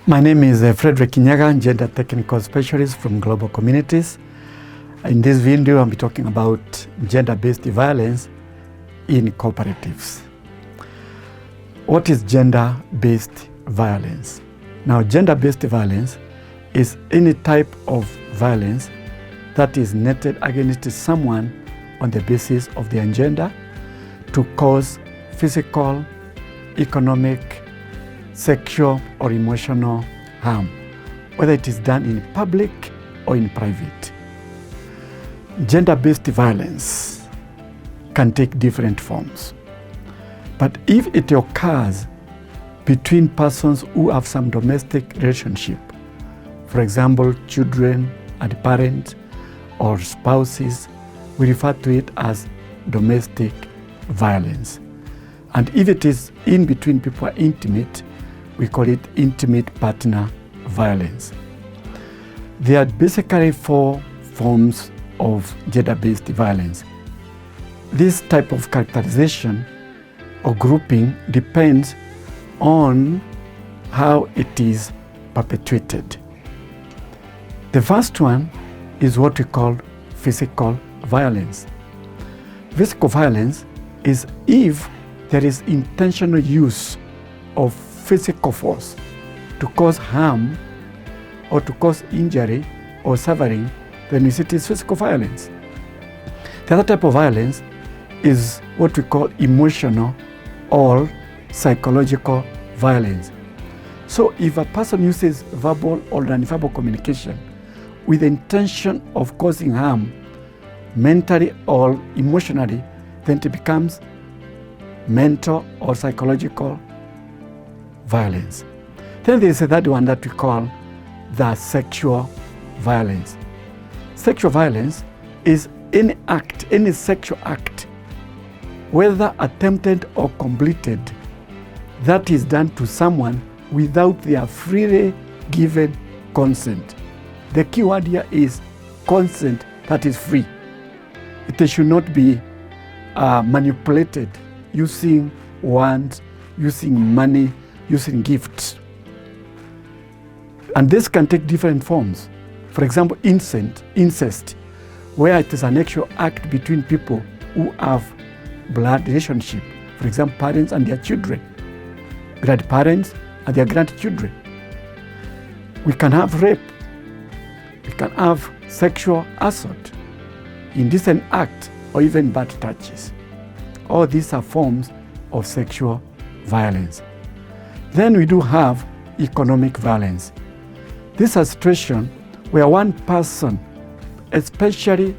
My name is Frederick Kinyaga, Gender Technical Specialist from Global Communities. In this video, I'll be talking about gender-based violence in cooperatives. What is gender-based violence? Now, gender-based violence is any type of violence that is netted against someone on the basis of their gender to cause physical, economic, sexual, or emotional harm, whether it is done in public or in private. Gender-based violence can take different forms. But if it occurs between persons who have some domestic relationship, for example, children and parents or spouses, we refer to it as domestic violence. And if it is in between people who are intimate, we call it intimate partner violence. There are basically four forms of gender-based violence. This type of characterization or grouping depends on how it is perpetuated. The first one is what we call physical violence. Physical violence is if there is intentional use of physical force to cause harm or to cause injury or suffering, then we say it is physical violence. The other type of violence is what we call emotional or psychological violence. So if a person uses verbal or non-verbal communication with the intention of causing harm mentally or emotionally, then it becomes mental or psychological violence. Then there is a third one that we call the sexual violence. Sexual violence is any act, any sexual act, whether attempted or completed, that is done to someone without their freely given consent. The key word here is consent that is free. It should not be manipulated using words, using money, using gifts. And this can take different forms. For example, incest, where it is an actual act between people who have blood relationship. For example, parents and their children, grandparents and their grandchildren. We can have rape. We can have sexual assault, indecent act, or even bad touches. All these are forms of sexual violence. Then we do have economic violence. This is a situation where one person, especially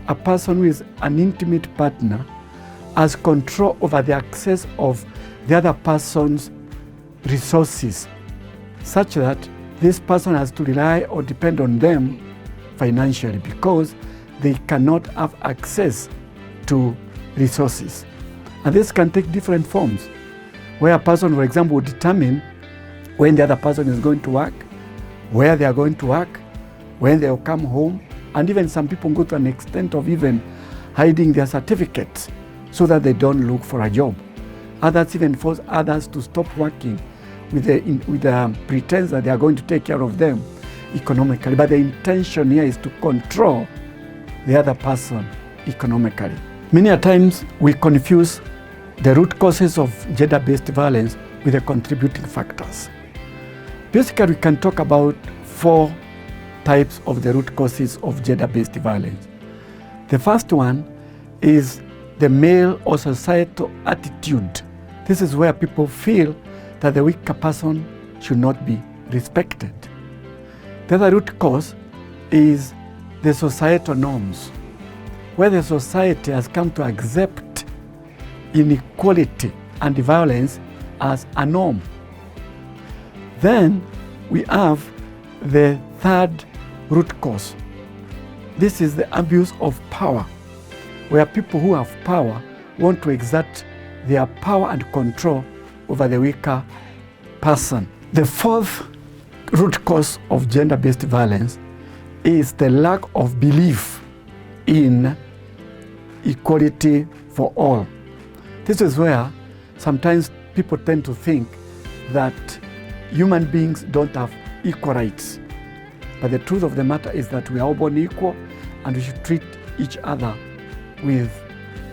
a person who is an intimate partner, has control over the access of the other person's resources, such that this person has to rely or depend on them financially because they cannot have access to resources. And this can take different forms, where a person, for example, will determine when the other person is going to work, where they are going to work, when they will come home, and even some people go to an extent of even hiding their certificates so that they don't look for a job. Others even force others to stop working with the pretense that they are going to take care of them economically. But the intention here is to control the other person economically. Many a times we confuse the root causes of gender-based violence with the contributing factors. Basically, we can talk about four types of the root causes of gender-based violence. The first one is the male or societal attitude. This is where people feel that the weaker person should not be respected. The other root cause is the societal norms, where the society has come to accept inequality and violence as a norm. Then we have the third root cause. This is the abuse of power, where people who have power want to exert their power and control over the weaker person. The fourth root cause of gender-based violence is the lack of belief in equality for all. This is where sometimes people tend to think that human beings don't have equal rights. But the truth of the matter is that we are all born equal and we should treat each other with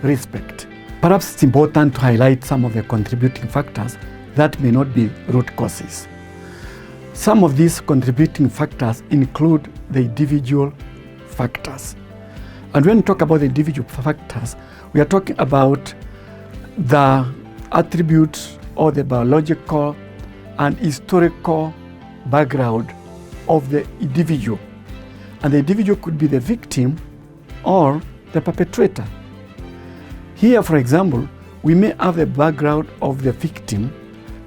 respect. Perhaps it's important to highlight some of the contributing factors that may not be root causes. Some of these contributing factors include the individual factors. And when we talk about the individual factors, we are talking about the attributes or the biological and historical background of the individual. And the individual could be the victim or the perpetrator. Here, for example, we may have the background of the victim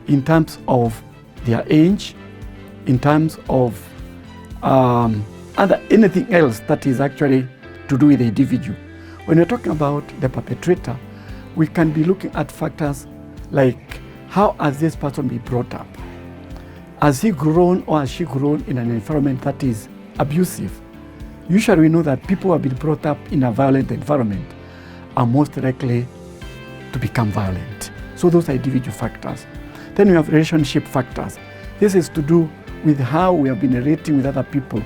in terms of their age, in terms of anything else that is actually to do with the individual. When we're talking about the perpetrator, we can be looking at factors like how has this person been brought up? Has he grown or has she grown in an environment that is abusive? Usually we know that people who have been brought up in a violent environment are most likely to become violent. So those are individual factors. Then we have relationship factors. This is to do with how we have been relating with other people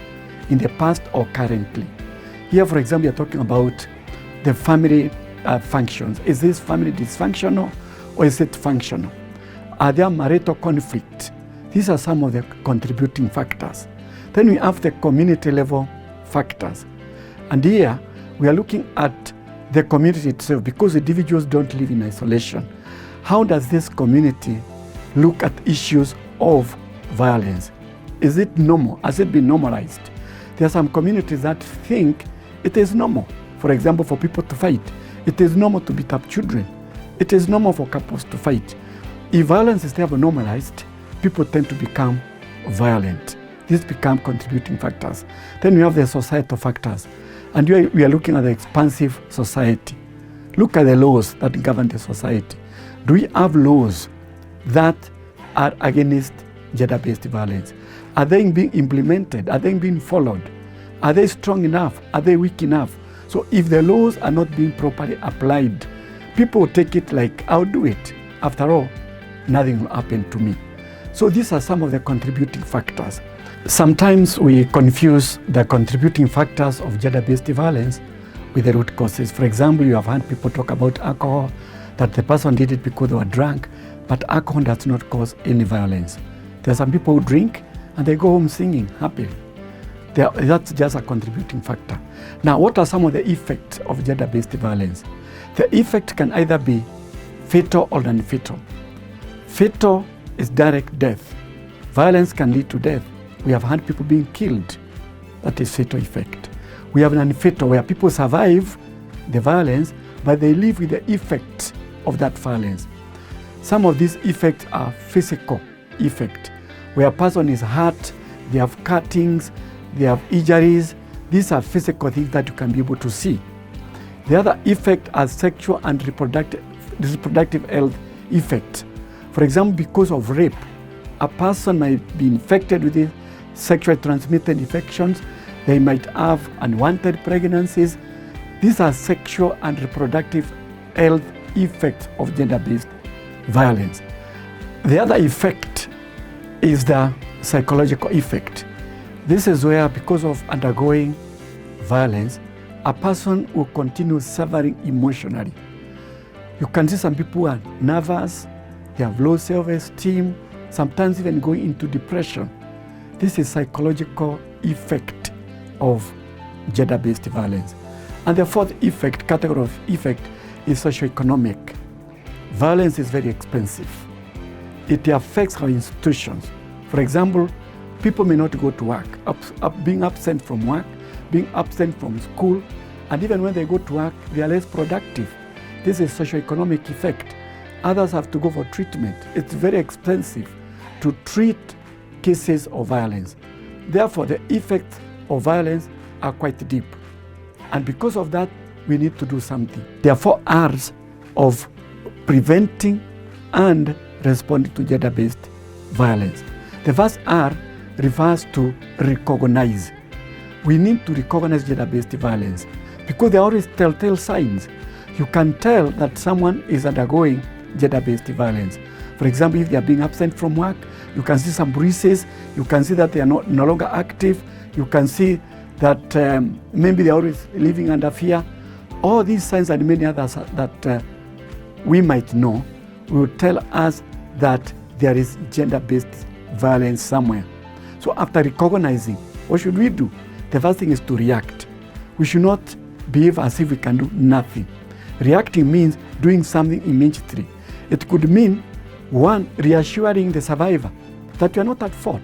in the past or currently. Here, for example, we are talking about the family functions. Is this family dysfunctional or is it functional? Are there marital conflict? These are some of the contributing factors. Then we have the community level factors. And here we are looking at the community itself, because individuals don't live in isolation. How does this community look at issues of violence? Is it normal? Has it been normalized? There are some communities that think it is normal. For example, for people to fight. It is normal to beat up children. It is normal for couples to fight. If violence is never normalized, people tend to become violent. These become contributing factors. Then we have the societal factors. And we are looking at the expansive society. Look at the laws that govern the society. Do we have laws that are against gender-based violence? Are they being implemented? Are they being followed? Are they strong enough? Are they weak enough? So if the laws are not being properly applied, people will take it like, I'll do it. After all, nothing will happen to me. So these are some of the contributing factors. Sometimes we confuse the contributing factors of gender-based violence with the root causes. For example, you have heard people talk about alcohol, that the person did it because they were drunk, but alcohol does not cause any violence. There are some people who drink and they go home singing happily. That's just a contributing factor. Now, what are some of the effects of gender-based violence? The effect can either be fatal or non-fatal. Fatal is direct death. Violence can lead to death. We have had people being killed. That is fatal effect. We have non-fatal, where people survive the violence, but they live with the effects of that violence. Some of these effects are physical effect, where a person is hurt, they have cuttings, they have injuries. These are physical things that you can be able to see. The other effect are sexual and reproductive health effects. For example, because of rape, a person might be infected with these sexually transmitted infections. They might have unwanted pregnancies. These are sexual and reproductive health effects of gender-based violence. The other effect is the psychological effect. This is where, because of undergoing violence, a person will continue suffering emotionally. You can see some people who are nervous, they have low self-esteem, sometimes even going into depression. This is psychological effect of gender-based violence. And the fourth effect, category of effect, is socioeconomic. Violence is very expensive. It affects our institutions. For example, people may not go to work, being absent from work, being absent from school, and even when they go to work, they are less productive. This is socioeconomic effect. Others have to go for treatment. It's very expensive to treat cases of violence. Therefore, the effects of violence are quite deep. And because of that, we need to do something. There are 4 R's of preventing and responding to gender-based violence. The first R refers to recognize. We need to recognize gender-based violence because there are always telltale signs. You can tell that someone is undergoing gender-based violence. For example, if they are being absent from work, you can see some bruises, you can see that they are no longer active, you can see that maybe they are always living under fear. All these signs and many others that we might know will tell us that there is gender-based violence somewhere. So after recognizing, what should we do? The first thing is to react. We should not behave as if we can do nothing. Reacting means doing something immediately. It could mean, one, reassuring the survivor that you are not at fault.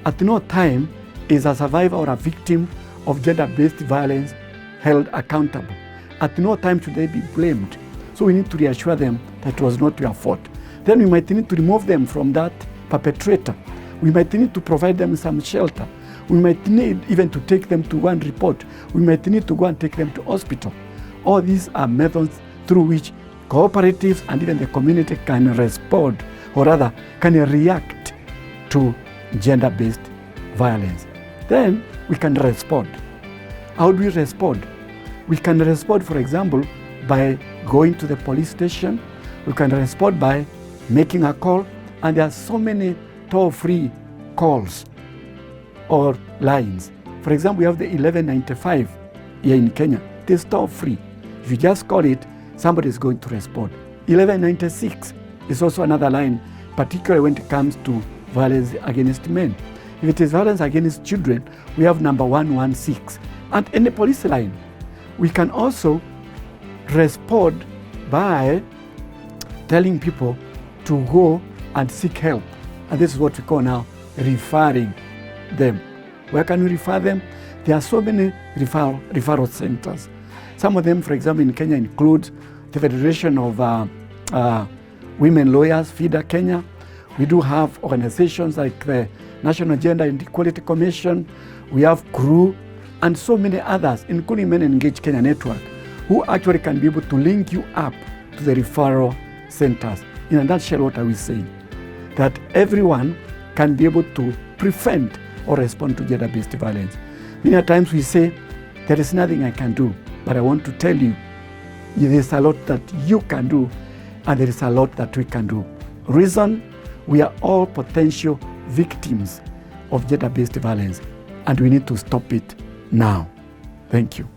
At no time is a survivor or a victim of gender-based violence held accountable. At no time should they be blamed. So we need to reassure them that it was not your fault. Then we might need to remove them from that perpetrator. We might need to provide them some shelter. We might need even to take them to one report. We might need to go and take them to hospital. All these are methods through which cooperatives and even the community can respond, or rather can react to gender-based violence. Then we can respond. How do we respond? We can respond, for example, by going to the police station. We can respond by making a call, and there are so many toll-free calls or lines. For example, we have the 1195 here in Kenya. It is toll-free. If you just call it, somebody is going to respond. 1196 is also another line, particularly when it comes to violence against men. If it is violence against children, we have number 116. And in the police line, we can also respond by telling people to go and seek help. And this is what we call now referring them. Where can we refer them? There are so many referral centers. Some of them, for example, in Kenya include the Federation of Women Lawyers, FIDA Kenya. We do have organizations like the National Gender and Equality Commission. We have CRU and so many others, including Men Engage Kenya Network, who actually can be able to link you up to the referral centers. In a nutshell, what are we saying? That everyone can be able to prevent or respond to gender-based violence. Many times we say, there is nothing I can do, but I want to tell you, there is a lot that you can do, and there is a lot that we can do. Reason, we are all potential victims of gender-based violence, and we need to stop it now. Thank you.